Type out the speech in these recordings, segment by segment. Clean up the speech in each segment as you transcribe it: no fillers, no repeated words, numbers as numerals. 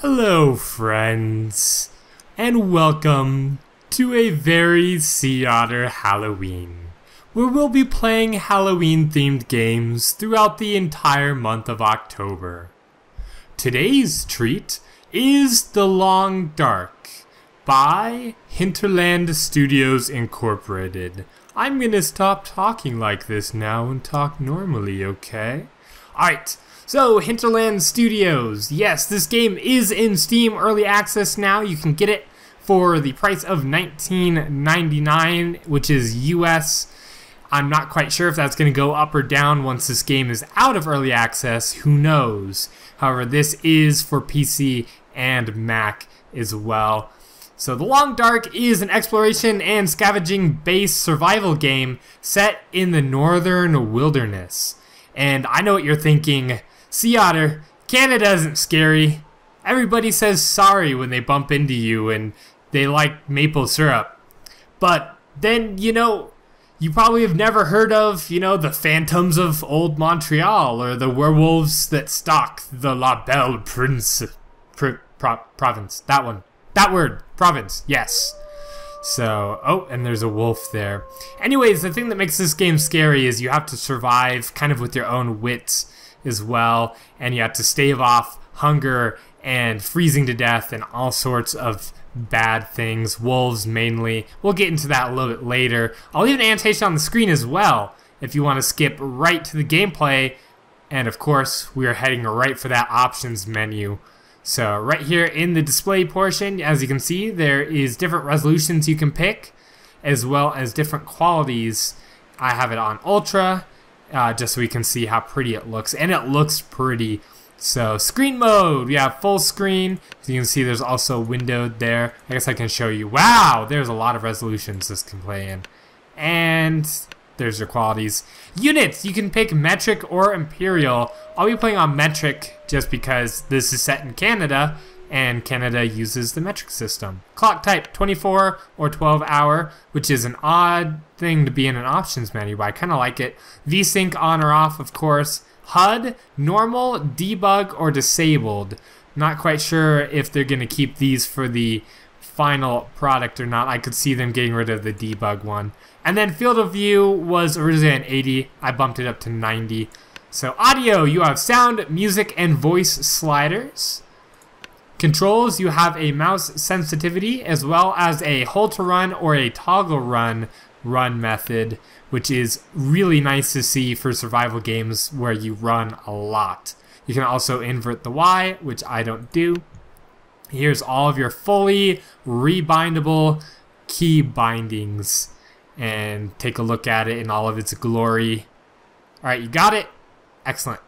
Hello friends, and welcome to a very Sea Otter Halloween, where we'll be playing Halloween themed games throughout the entire month of October. Today's treat is The Long Dark by Hinterland Studios Incorporated. I'm gonna stop talking like this now and talk normally, okay? Alright. So, Hinterland Studios, yes, this game is in Steam Early Access now. You can get it for the price of $19.99, which is US. I'm not quite sure if that's going to go up or down once this game is out of Early Access. Who knows? However, this is for PC and Mac as well. So, The Long Dark is an exploration and scavenging-based survival game set in the northern wilderness. And I know what you're thinking. Sea Otter, Canada isn't scary. Everybody says sorry when they bump into you and they like maple syrup. But then, you probably have never heard of, the phantoms of old Montreal or the werewolves that stalk the La Belle province. That one. That word. Province. Yes. So, oh, and there's a wolf there. Anyways, the thing that makes this game scary is you have to survive kind of with your own wits as well, and you have to stave off hunger and freezing to death and all sorts of bad things, wolves mainly. We'll get into that a little bit later. I'll leave an annotation on the screen as well if you want to skip right to the gameplay, and of course we are heading right for that options menu. So right here in the display portion, as you can see, there is different resolutions you can pick as well as different qualities. I have it on Ultra, just so we can see how pretty it looks, and it looks pretty. So screen mode, we have full screen, so you can see there's also windowed there. I guess I can show you. Wow, there's a lot of resolutions this can play in. And there's your qualities. Units, you can pick metric or imperial. I'll be playing on metric just because this is set in Canada, and Canada uses the metric system. Clock type, 24 or 12 hour, which is an odd thing to be in an options menu, but I kind of like it. VSync on or off, of course. HUD, normal, debug, or disabled. Not quite sure if they're going to keep these for the final product or not. I could see them getting rid of the debug one. And then field of view was originally an 80. I bumped it up to 90. So audio, you have sound, music, and voice sliders. Controls, you have a mouse sensitivity as well as a hold to run or a toggle run method, which is really nice to see for survival games where you run a lot. You can also invert the Y, which I don't do. Here's all of your fully rebindable key bindings, and take a look at it in all of its glory. Alright, you got it? Excellent.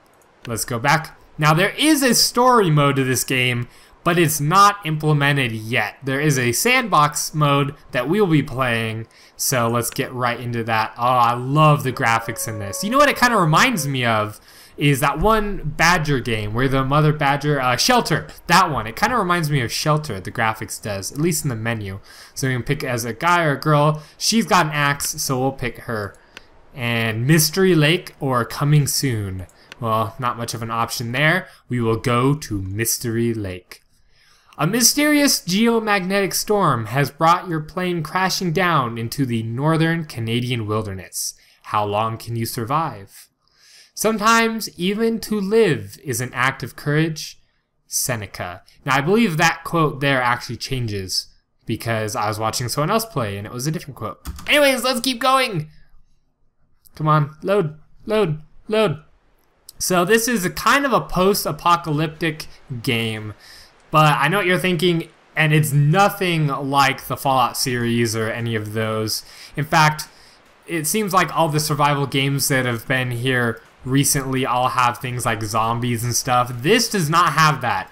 Let's go back. Now there is a story mode to this game, but it's not implemented yet. There is a sandbox mode that we'll be playing, so let's get right into that. Oh, I love the graphics in this. You know what it kind of reminds me of is that one Badger game where the mother Badger, Shelter, that one. It kind of reminds me of Shelter, the graphics does, at least in the menu. So we can pick as a guy or a girl. She's got an axe, so we'll pick her. And Mystery Lake or Coming Soon. Well, not much of an option there. We will go to Mystery Lake. A mysterious geomagnetic storm has brought your plane crashing down into the northern Canadian wilderness. How long can you survive? Sometimes even to live is an act of courage. Seneca. Now I believe that quote there actually changes because I was watching someone else play and it was a different quote. Anyways, let's keep going. Come on, load, load, load. So this is a kind of a post-apocalyptic game. But I know what you're thinking, and it's nothing like the Fallout series or any of those. In fact, it seems like all the survival games that have been here recently all have things like zombies and stuff. This does not have that.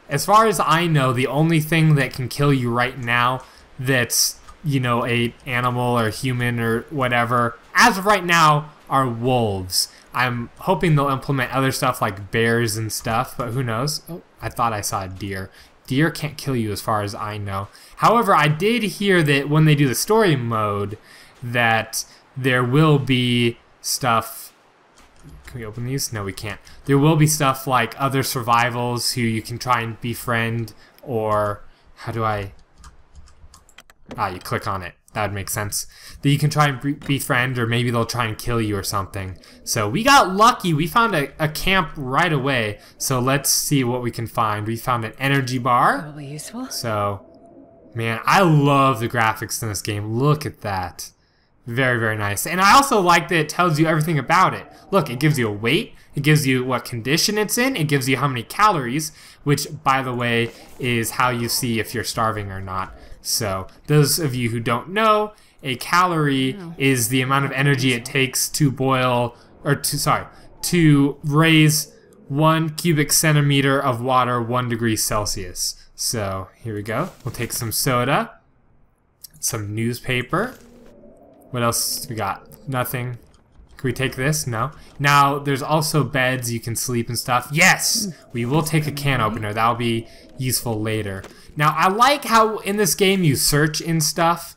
As far as I know, the only thing that can kill you right now that's, a animal or human or whatever, as of right now, are wolves. I'm hoping they'll implement other stuff like bears and stuff, but who knows? Oh, I thought I saw a deer. Deer can't kill you as far as I know. However, I did hear that when they do the story mode, that there will be stuff Can we open these? No, we can't. There will be stuff like other survivals who you can try and befriend, or how do I... you click on it. That would make sense. That you can try and befriend, or maybe they'll try and kill you or something. So we got lucky. We found a camp right away. So let's see what we can find. We found an energy bar. Probably useful. So, man, I love the graphics in this game. Look at that. Very, very nice. And I also like that it tells you everything about it. Look, it gives you a weight. It gives you what condition it's in. It gives you how many calories, which, by the way, is how you see if you're starving or not. So, those of you who don't know, a calorie is the amount of energy it takes to boil, or to raise 1 cubic centimeter of water 1 degree Celsius. So, here we go. We'll take some soda, some newspaper. What else we got? Nothing. Can we take this? No. Now, there's also beds you can sleep and stuff. Yes! We will take a can opener. That'll be useful later. Now, I like how in this game you search in stuff,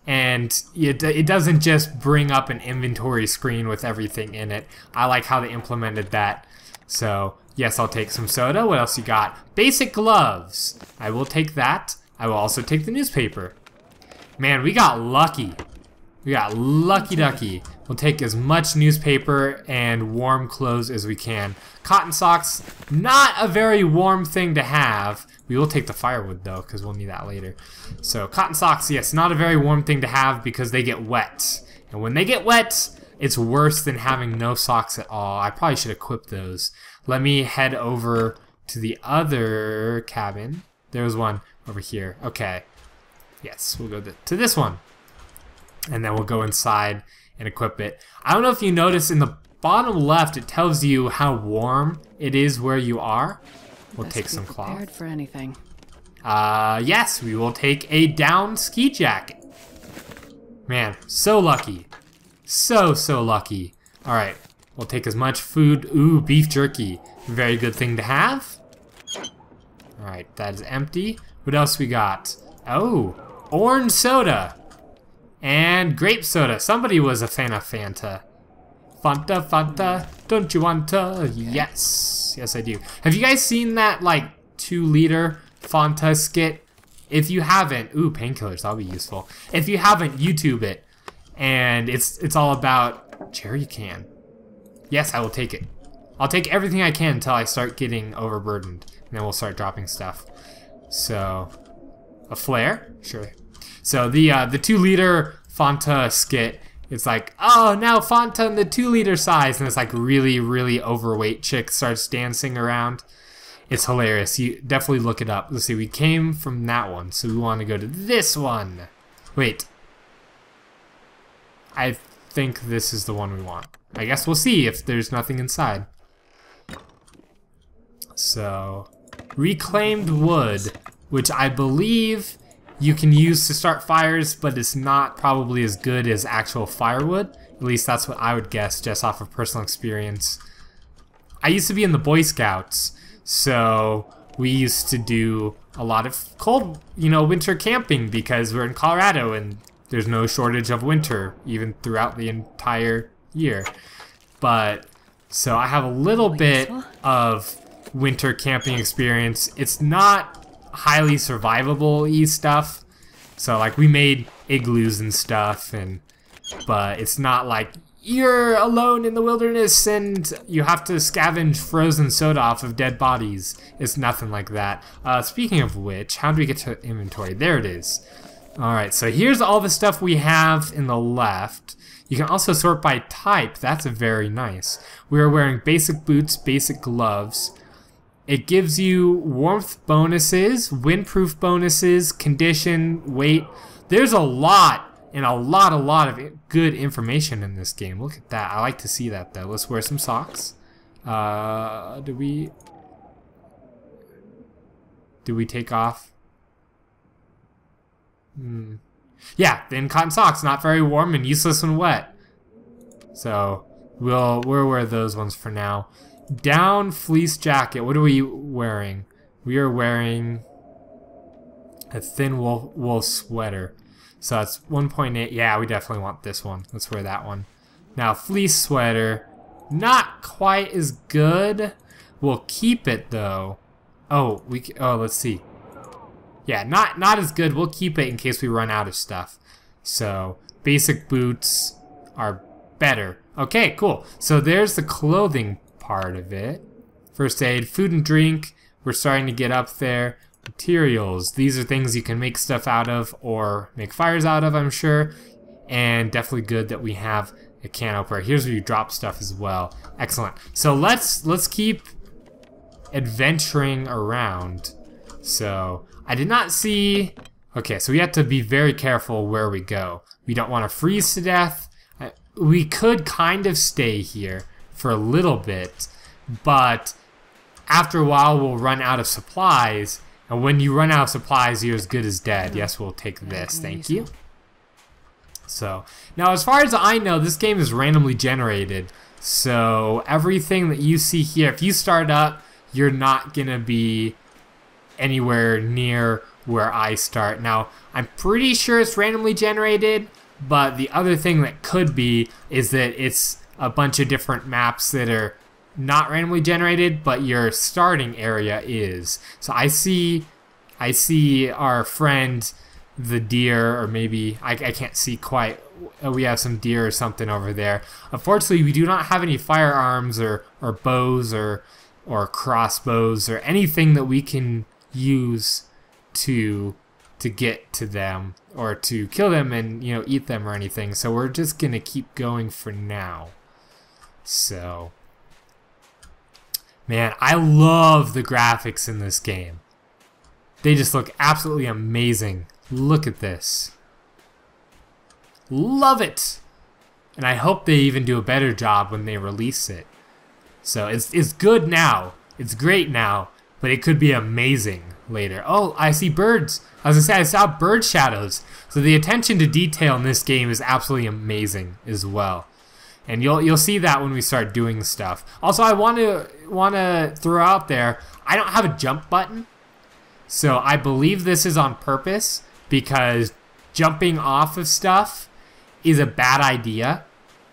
and it doesn't just bring up an inventory screen with everything in it. I like how they implemented that. So, yes, I'll take some soda. What else you got? Basic gloves. I will take that. I will also take the newspaper. Man, we got lucky. We got lucky ducky. We'll take as much newspaper and warm clothes as we can. Cotton socks, not a very warm thing to have. We will take the firewood though, because we'll need that later. So cotton socks, yes, not a very warm thing to have because they get wet. And when they get wet, it's worse than having no socks at all. I probably should equip those. Let me head over to the other cabin. There's one over here. Okay. Yes, we'll go to this one. And then we'll go inside and equip it. I don't know if you notice in the bottom left, it tells you how warm it is where you are. We'll take some cloth. Prepared for anything. Yes, we will take a down ski jacket. Man, so lucky. So lucky. All right, we'll take as much food. Ooh, beef jerky. Very good thing to have. All right, that is empty. What else we got? Oh, orange soda. And grape soda. Somebody was a fan of Fanta. Fanta, Fanta, don't you want to? Yes. Yes, I do. Have you guys seen that, like, 2-liter Fanta skit? If you haven't, ooh, painkillers, that'll be useful. If you haven't, YouTube it. And it's all about cherry can. Yes, I will take it. I'll take everything I can until I start getting overburdened. And then we'll start dropping stuff. So, a flare? Sure. So the 2-liter Fanta skit, it's like, oh, now Fanta in the 2-liter size, and it's like really overweight chick starts dancing around. It's hilarious. You definitely look it up. Let's see, we came from that one, so we want to go to this one. Wait. I think this is the one we want. I guess we'll see if there's nothing inside. So, reclaimed wood, which I believe you can use to start fires, but it's not probably as good as actual firewood. At least that's what I would guess, just off of personal experience. I used to be in the Boy Scouts, so we used to do a lot of cold, winter camping because we're in Colorado and there's no shortage of winter, even throughout the entire year. But, so I have a little bit of winter camping experience. It's not highly survivable-y stuff. So like we made igloos and stuff, but it's not like you're alone in the wilderness and you have to scavenge frozen soda off of dead bodies. It's nothing like that. Speaking of which, how do we get to inventory? There it is. Alright, so here's all the stuff we have in the left. You can also sort by type. That's very nice. We're wearing basic boots, basic gloves. It gives you warmth bonuses, windproof bonuses, condition, weight. There's a lot and a lot of good information in this game. Look at that. I like to see that though. Let's wear some socks. Did we take off? Yeah, then cotton socks, not very warm and useless when wet. So we'll wear those ones for now. Down fleece jacket. What are we wearing? We are wearing a thin wool sweater. So that's 1.8. Yeah, we definitely want this one. Let's wear that one. Now fleece sweater. Not quite as good. We'll keep it though. Oh, let's see. Yeah, not as good. We'll keep it in case we run out of stuff. So, basic boots are better. Okay, cool. So there's the clothing part of it. First aid, food and drink. We're starting to get up there. Materials. These are things you can make stuff out of or make fires out of, I'm sure. And definitely good that we have a can opener. Here's where you drop stuff as well. Excellent. So let's keep adventuring around. So I did not see... Okay, so we have to be very careful where we go. We don't want to freeze to death. We could kind of stay here for a little bit, but after a while we'll run out of supplies, and when you run out of supplies you're as good as dead. Yes, we'll take this. Thank you. So, now as far as I know, this game is randomly generated, so everything that you see here, if you start up, you're not gonna be anywhere near where I start. Now, I'm pretty sure it's randomly generated, but the other thing that could be is that it's a bunch of different maps that are not randomly generated, but your starting area is. So I see our friend the deer, or maybe I can't see quite. We have some deer or something over there. Unfortunately, we do not have any firearms or bows or crossbows or anything that we can use to get to them or to kill them and, you know, eat them or anything. So we're just gonna keep going for now. So, man, I love the graphics in this game. They just look absolutely amazing. Look at this. Love it. And I hope they even do a better job when they release it. So it's good now. It's great now, but it could be amazing later. Oh, I see birds. I was gonna say, I saw bird shadows. So the attention to detail in this game is absolutely amazing as well. And you'll see that when we start doing stuff. Also, I want to throw out there, I don't have a jump button. So I believe this is on purpose because jumping off of stuff is a bad idea.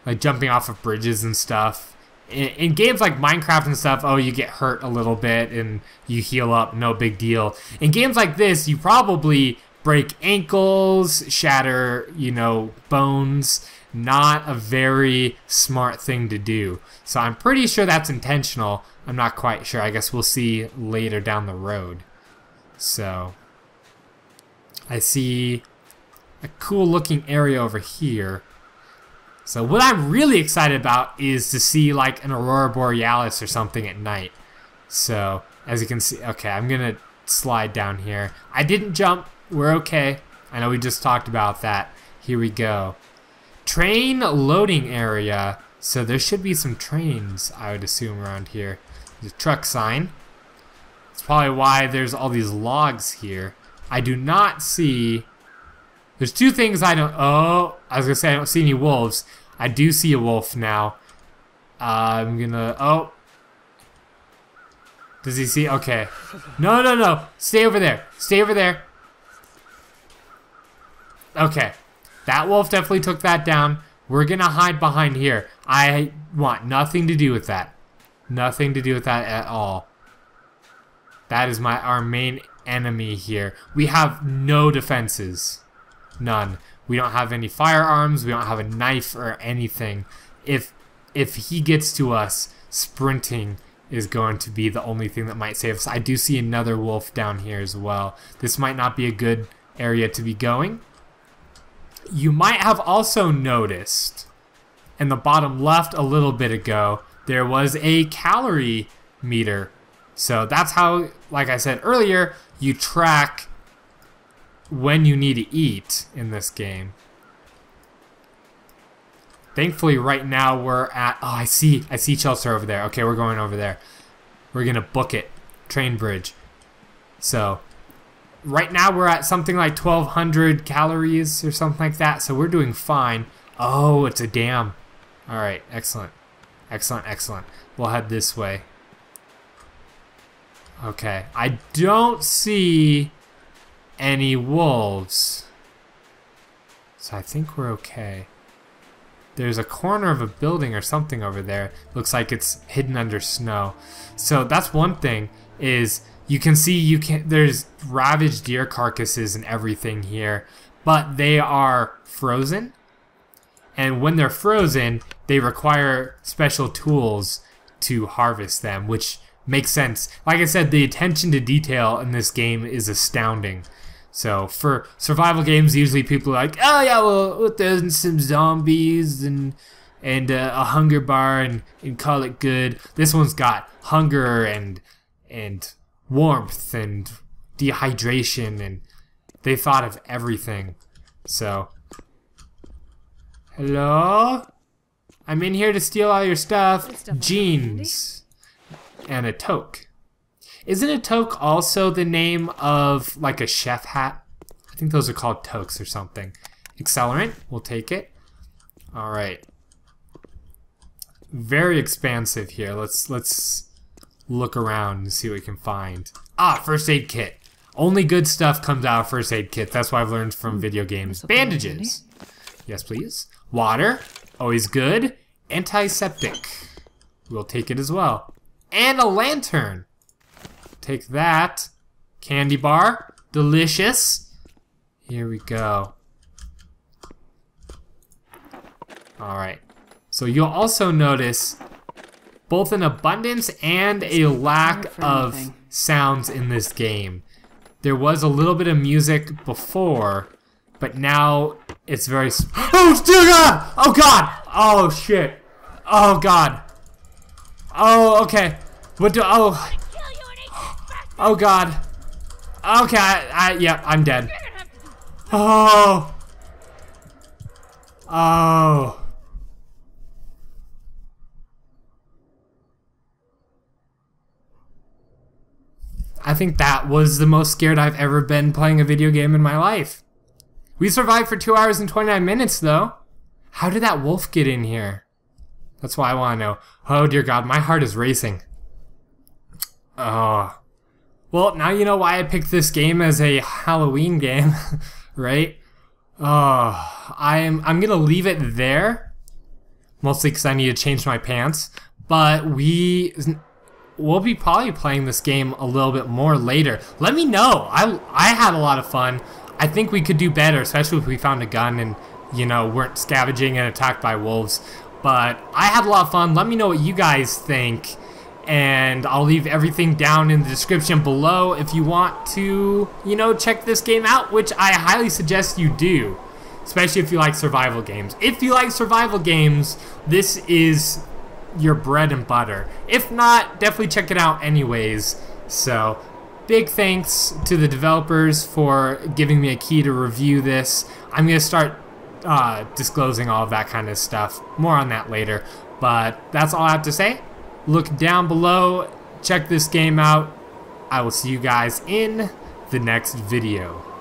Like jumping off of bridges and stuff. In games like Minecraft and stuff, oh, you get hurt a little bit and you heal up, no big deal. In games like this, you probably break ankles, shatter, you know, bones. Not a very smart thing to do. So I'm pretty sure that's intentional. I'm not quite sure. I guess we'll see later down the road. So I see a cool looking area over here. So what I'm really excited about is to see like an aurora borealis or something at night. So as you can see, okay, I'm gonna slide down here. I didn't jump, we're okay. I know we just talked about that. Here we go. Train loading area. So there should be some trains, I would assume, around here. There's a truck sign. That's probably why there's all these logs here. I do not see... There's two things I don't... Oh, I was going to say I don't see any wolves. I do see a wolf now. I'm going to... Oh. Does he see? Okay. No, no, no. Stay over there. Stay over there. Okay. That wolf definitely took that down. We're going to hide behind here. I want nothing to do with that. Nothing to do with that at all. That is our main enemy here. We have no defenses. None. We don't have any firearms. We don't have a knife or anything. If he gets to us, sprinting is going to be the only thing that might save us. I do see another wolf down here as well. This might not be a good area to be going. You might have also noticed in the bottom left a little bit ago, there was a calorie meter. So that's how, like I said earlier, you track when you need to eat in this game. Thankfully right now we're at, oh, I see Chelsea over there. Okay, we're going over there. We're gonna book it. Train bridge. So right now we're at something like 1,200 calories or something like that, so we're doing fine. Oh, it's a dam. Alright, excellent. Excellent, excellent. We'll head this way. Okay, I don't see any wolves. So I think we're okay. there's a corner of a building or something over there. Looks like it's hidden under snow. So that's one thing, is you can see there's ravaged deer carcasses and everything here, but they are frozen. And when they're frozen, they require special tools to harvest them, which makes sense. Like I said, the attention to detail in this game is astounding. So for survival games, usually people are like, oh yeah, well, there's some zombies and a hunger bar and call it good. This one's got hunger and warmth and dehydration, and they thought of everything. So, hello? I'm in here to steal all your stuff. Jeans and a toque. Isn't a toque also the name of like a chef hat? I think those are called toques or something. Accelerant, we'll take it. Alright. Very expansive here. Let's look around and see what we can find. Ah, first aid kit. Only good stuff comes out of first aid kit. That's what I've learned from video games. Bandages. Yes, please. Water. Always good. Antiseptic. We'll take it as well. And a lantern. Take that. Candy bar. Delicious. Here we go. Alright. So you'll also notice both an abundance and a lack of sounds in this game. There was a little bit of music before, but now it's very... Oh, dear God! Oh, God! Oh, shit. Oh, God. Oh, okay. What do... Oh... Oh God. Okay, yeah, I'm dead. Oh. Oh. I think that was the most scared I've ever been playing a video game in my life. We survived for 2 hours and 29 minutes though. How did that wolf get in here? That's what I want to know. Oh dear God, my heart is racing. Oh. Well, now you know why I picked this game as a Halloween game, right? I'm gonna leave it there, mostly because I need to change my pants. But we'll be probably playing this game a little bit more later. Let me know. I had a lot of fun. I think we could do better, especially if we found a gun and weren't scavenging and attacked by wolves. But I had a lot of fun. Let me know what you guys think. And I'll leave everything down in the description below if you want to, check this game out, which I highly suggest you do, especially if you like survival games. If you like survival games, this is your bread and butter. If not, definitely check it out anyways. So, big thanks to the developers for giving me a key to review this. I'm going to start disclosing all of that kind of stuff. More on that later. But that's all I have to say. Look down below, check this game out. I will see you guys in the next video.